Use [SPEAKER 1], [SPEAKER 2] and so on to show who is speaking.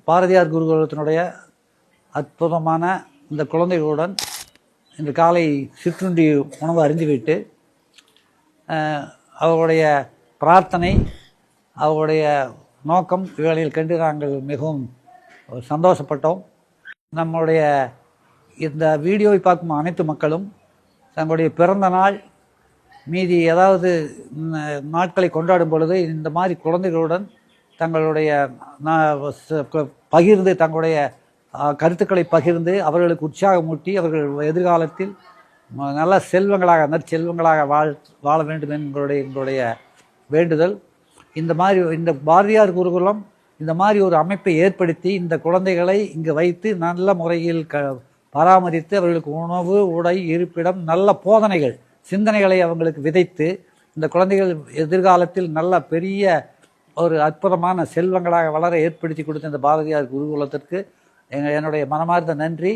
[SPEAKER 1] பாரதியார் குருகுலத்தினுடைய அற்புதமான இந்த குழந்தைகளுடன் இன்று காலை சிற்றுண்டி உணவு அருந்திவிட்டு அவருடைய பிரார்த்தனை, அவருடைய நோக்கம் இவைகளில் கண்டு நாங்கள் மிகவும் சந்தோஷப்பட்டோம். நம்முடைய இந்த வீடியோவை பார்க்கும் அனைத்து மக்களும் தங்களுடைய பிறந்த நாள் மீதி ஏதாவது நாட்களை கொண்டாடும் பொழுது இந்த மாதிரி குழந்தைகளுடன் தங்களுடைய பகிர்ந்து தங்களுடைய கருத்துக்களை பகிர்ந்து அவர்களுக்கு உற்சாகமூட்டி அவர்கள் எதிர்காலத்தில் நல்ல செல்வங்களாக நற்செல்வங்களாக வாழ வேண்டும் எங்களுடைய வேண்டுதல். இந்த மாதிரி இந்த பாரதியார் குருகுலம் இந்த மாதிரி ஒரு அமைப்பை ஏற்படுத்தி இந்த குழந்தைகளை இங்கு வைத்து நல்ல முறையில் பராமரித்து அவர்களுக்கு உணவு, உடை, இருப்பிடம், நல்ல போதனைகள், சிந்தனைகளை அவங்களுக்கு விதைத்து இந்த குழந்தைகள் எதிர்காலத்தில் நல்ல பெரிய ஒரு அற்புதமான செல்வங்களாக வளர ஏற்படுத்தி கொடுத்த இந்த பாரதியார் குருகுலத்திற்கு என்னுடைய மனமார்ந்த நன்றி.